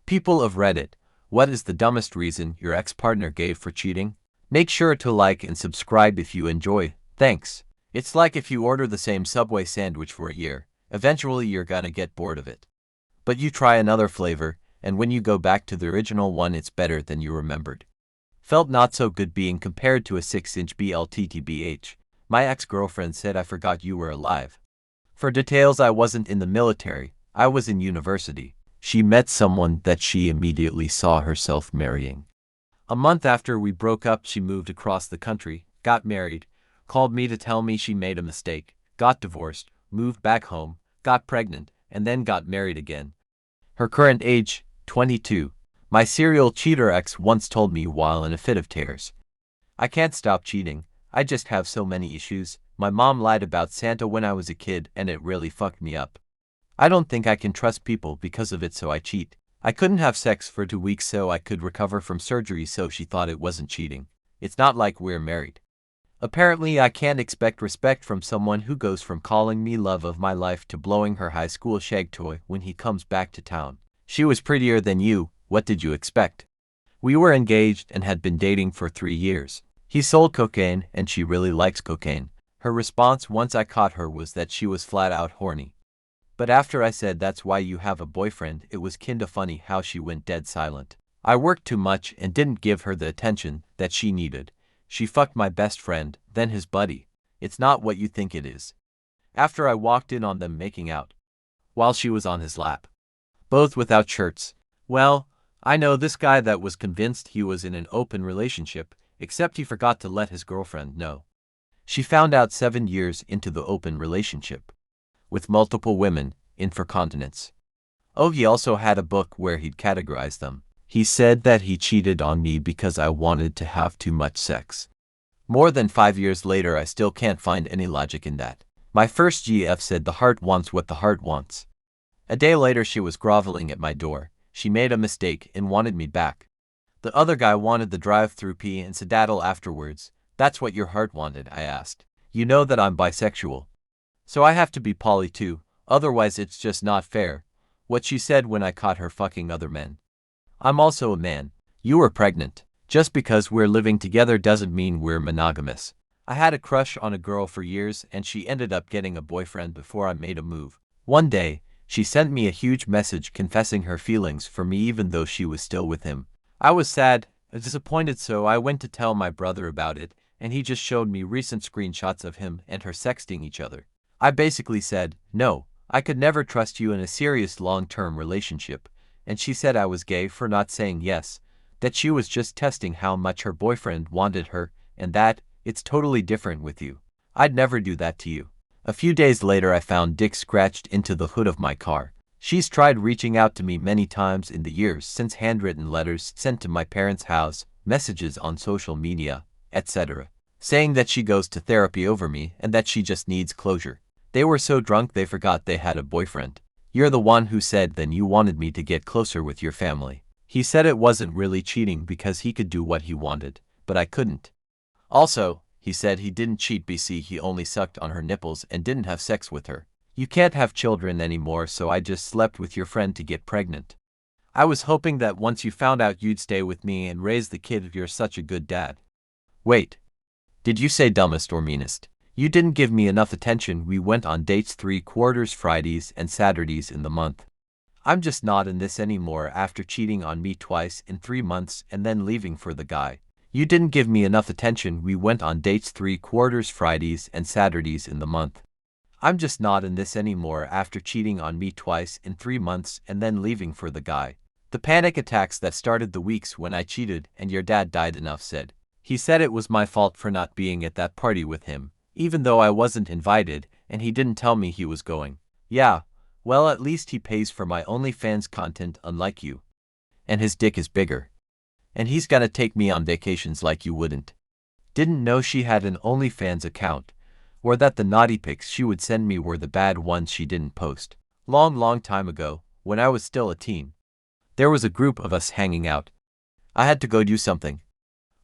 People of Reddit, what is the dumbest reason your ex-partner gave for cheating? Make sure to like and subscribe if you enjoy. Thanks. It's like if you order the same Subway sandwich for a year, eventually you're gonna get bored of it. But you try another flavor, and when you go back to the original one it's better than you remembered. Felt not so good being compared to a 6-inch BLTTBH. My ex-girlfriend said I forgot you were alive. For details, I wasn't in the military, I was in university. She met someone that she immediately saw herself marrying. A month after we broke up, she moved across the country, got married, called me to tell me she made a mistake, got divorced, moved back home, got pregnant, and then got married again. Her current age, 22. My serial cheater ex once told me while in a fit of tears, "I can't stop cheating, I just have so many issues. My mom lied about Santa when I was a kid and it really fucked me up. I don't think I can trust people because of it, so I cheat. I couldn't have sex for 2 weeks so I could recover from surgery, so she thought it wasn't cheating. It's not like we're married." Apparently I can't expect respect from someone who goes from calling me love of my life to blowing her high school shag toy when he comes back to town. She was prettier than you, what did you expect? We were engaged and had been dating for 3 years. He sold cocaine and she really likes cocaine. Her response once I caught her was that she was flat out horny. But after I said that's why you have a boyfriend, it was kinda funny how she went dead silent. I worked too much and didn't give her the attention that she needed. She fucked my best friend, then his buddy. It's not what you think it is. After I walked in on them making out, while she was on his lap, both without shirts. Well, I know this guy that was convinced he was in an open relationship, except he forgot to let his girlfriend know. She found out 7 years into the open relationship, with multiple women, in for continence. Oh, he also had a book where he'd categorize them. He said that he cheated on me because I wanted to have too much sex. More than 5 years later, I still can't find any logic in that. My first GF said the heart wants what the heart wants. A day later she was groveling at my door. She made a mistake and wanted me back. The other guy wanted the drive-through pee and skedaddle afterwards. That's what your heart wanted, I asked. You know that I'm bisexual, so I have to be poly too, otherwise it's just not fair. What she said when I caught her fucking other men. I'm also a man. You were pregnant. Just because we're living together doesn't mean we're monogamous. I had a crush on a girl for years and she ended up getting a boyfriend before I made a move. One day, she sent me a huge message confessing her feelings for me even though she was still with him. I was sad, disappointed, so I went to tell my brother about it, and he just showed me recent screenshots of him and her sexting each other. I basically said, no, I could never trust you in a serious long-term relationship, and she said I was gay for not saying yes, that she was just testing how much her boyfriend wanted her, and that it's totally different with you. I'd never do that to you. A few days later I found dick scratched into the hood of my car. She's tried reaching out to me many times in the years since, handwritten letters sent to my parents' house, messages on social media, etc., saying that she goes to therapy over me and that she just needs closure. They were so drunk they forgot they had a boyfriend. You're the one who said then you wanted me to get closer with your family. He said it wasn't really cheating because he could do what he wanted, but I couldn't. Also, he said he didn't cheat BC, he only sucked on her nipples and didn't have sex with her. You can't have children anymore, so I just slept with your friend to get pregnant. I was hoping that once you found out you'd stay with me and raise the kid. You're such a good dad. Wait. Did you say dumbest or meanest? You didn't give me enough attention. We went on dates 3/4 Fridays and Saturdays in the month. I'm just not in this anymore after cheating on me twice in 3 months and then leaving for the guy. You didn't give me enough attention. We went on dates 3/4 Fridays and Saturdays in the month. I'm just not in this anymore after cheating on me twice in 3 months and then leaving for the guy. The panic attacks that started the weeks when I cheated and your dad died. Enough said. He said it was my fault for not being at that party with him, even though I wasn't invited and he didn't tell me he was going. Yeah, well, at least he pays for my OnlyFans content unlike you. And his dick is bigger. And he's gonna take me on vacations like you wouldn't. Didn't know she had an OnlyFans account, or that the naughty pics she would send me were the bad ones she didn't post. Long time ago, when I was still a teen, there was a group of us hanging out. I had to go do something.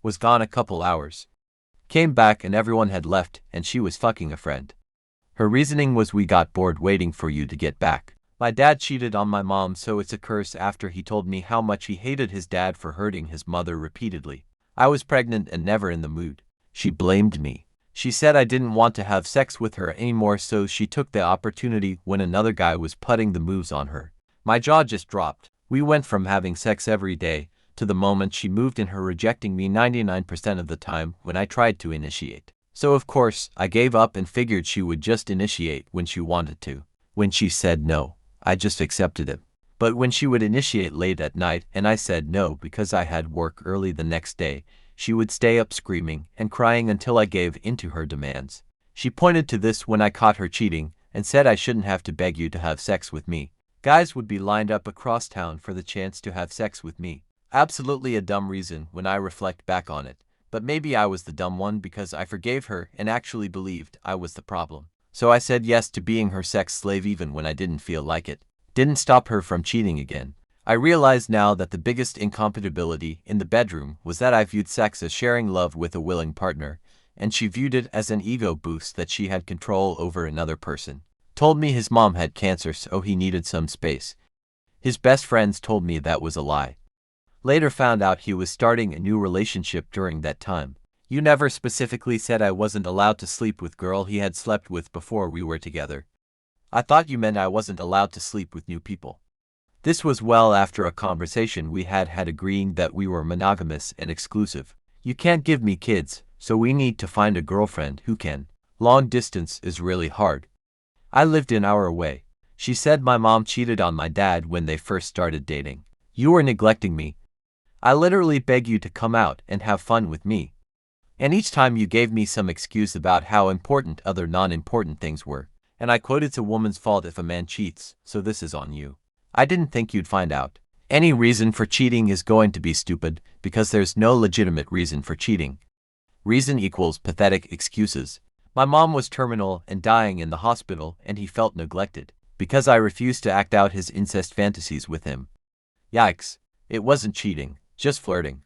Was gone a couple hours. Came back and everyone had left and she was fucking a friend. Her reasoning was we got bored waiting for you to get back. My dad cheated on my mom, so it's a curse after he told me how much he hated his dad for hurting his mother repeatedly. I was pregnant and never in the mood. She blamed me. She said I didn't want to have sex with her anymore, so she took the opportunity when another guy was putting the moves on her. My jaw just dropped. We went from having sex every day to the moment she moved in her rejecting me 99% of the time when I tried to initiate. So of course, I gave up and figured she would just initiate when she wanted to. When she said no, I just accepted it. But when she would initiate late at night and I said no because I had work early the next day, she would stay up screaming and crying until I gave in to her demands. She pointed to this when I caught her cheating and said I shouldn't have to beg you to have sex with me. Guys would be lined up across town for the chance to have sex with me. Absolutely a dumb reason when I reflect back on it, but maybe I was the dumb one because I forgave her and actually believed I was the problem. So I said yes to being her sex slave even when I didn't feel like it. Didn't stop her from cheating again. I realize now that the biggest incompatibility in the bedroom was that I viewed sex as sharing love with a willing partner, and she viewed it as an ego boost that she had control over another person. Told me his mom had cancer, so he needed some space. His best friends told me that was a lie. Later found out he was starting a new relationship during that time. You never specifically said I wasn't allowed to sleep with girl he had slept with before we were together. I thought you meant I wasn't allowed to sleep with new people. This was well after a conversation we had agreeing that we were monogamous and exclusive. You can't give me kids, so we need to find a girlfriend who can. Long distance is really hard. I lived an hour away. She said my mom cheated on my dad when they first started dating. You were neglecting me. I literally beg you to come out and have fun with me. And each time you gave me some excuse about how important other non-important things were. And I quote, it's a woman's fault if a man cheats, so this is on you. I didn't think you'd find out. Any reason for cheating is going to be stupid because there's no legitimate reason for cheating. Reason equals pathetic excuses. My mom was terminal and dying in the hospital and he felt neglected because I refused to act out his incest fantasies with him. Yikes. It wasn't cheating, just flirting.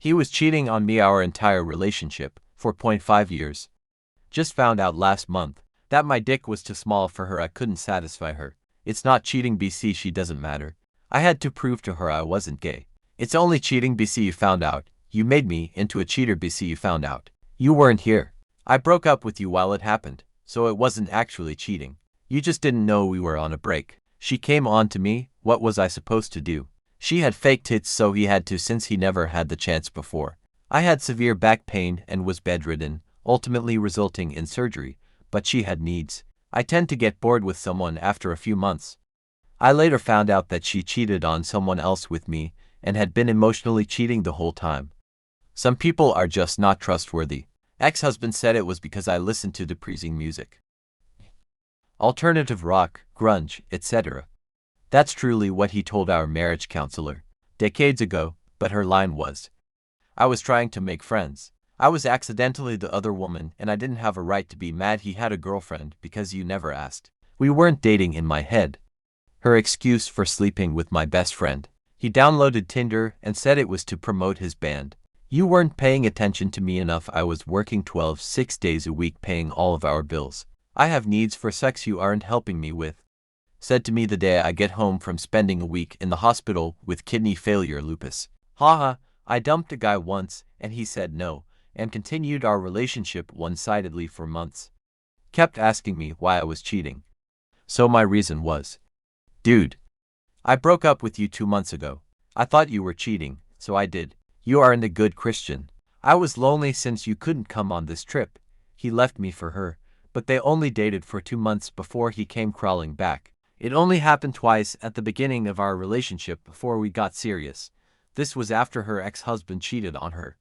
He was cheating on me our entire relationship, 4.5 years. Just found out last month that my dick was too small for her, I couldn't satisfy her. It's not cheating BC, she doesn't matter. I had to prove to her I wasn't gay. It's only cheating BC, you found out. You made me into a cheater BC, you found out. You weren't here. I broke up with you while it happened, so it wasn't actually cheating. You just didn't know we were on a break. She came on to me, what was I supposed to do? She had fake tits, so he had to since he never had the chance before. I had severe back pain and was bedridden, ultimately resulting in surgery, but she had needs. I tend to get bored with someone after a few months. I later found out that she cheated on someone else with me and had been emotionally cheating the whole time. Some people are just not trustworthy. Ex-husband said it was because I listened to depressing music. Alternative rock, grunge, etc. That's truly what he told our marriage counselor decades ago, but her line was, I was trying to make friends. I was accidentally the other woman and I didn't have a right to be mad he had a girlfriend because you never asked. We weren't dating in my head. Her excuse for sleeping with my best friend. He downloaded Tinder and said it was to promote his band. You weren't paying attention to me enough. I was working 6 days a week paying all of our bills. I have needs for sex you aren't helping me with. Said to me the day I get home from spending a week in the hospital with kidney failure lupus. Haha, I dumped a guy once and he said no, and continued our relationship one-sidedly for months. Kept asking me why I was cheating. So my reason was, dude, I broke up with you 2 months ago. I thought you were cheating, so I did. You aren't a good Christian. I was lonely since you couldn't come on this trip. He left me for her, but they only dated for 2 months before he came crawling back. It only happened twice at the beginning of our relationship before we got serious. This was after her ex-husband cheated on her.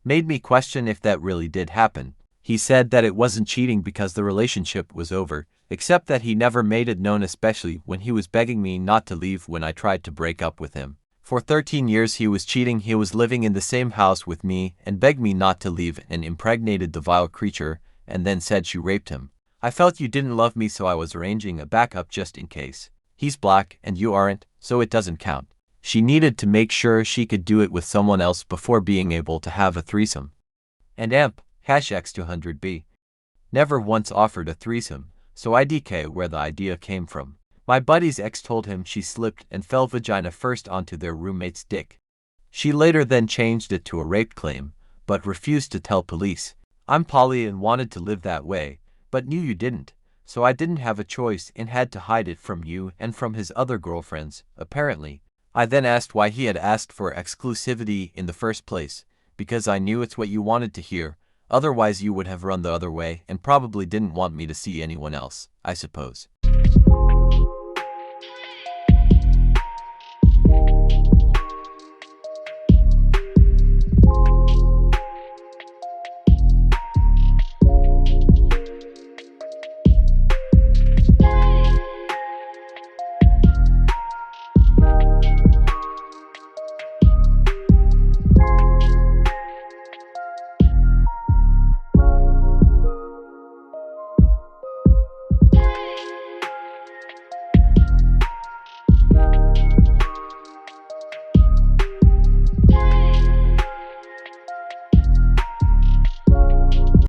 Made me question if that really did happen. He said that it wasn't cheating because the relationship was over, except that he never made it known, especially when he was begging me not to leave when I tried to break up with him. For 13 years he was cheating. He was living in the same house with me and begged me not to leave and impregnated the vile creature and then said she raped him. I felt you didn't love me, so I was arranging a backup just in case. He's black and you aren't, so it doesn't count. She needed to make sure she could do it with someone else before being able to have a threesome. And #X200B never once offered a threesome, so IDK where the idea came from. My buddy's ex told him she slipped and fell vagina first onto their roommate's dick. She later then changed it to a rape claim, but refused to tell police. I'm poly and wanted to live that way, but knew you didn't, so I didn't have a choice and had to hide it from you and from his other girlfriends, apparently. I then asked why he had asked for exclusivity in the first place, because I knew it's what you wanted to hear, otherwise you would have run the other way and probably didn't want me to see anyone else, I suppose.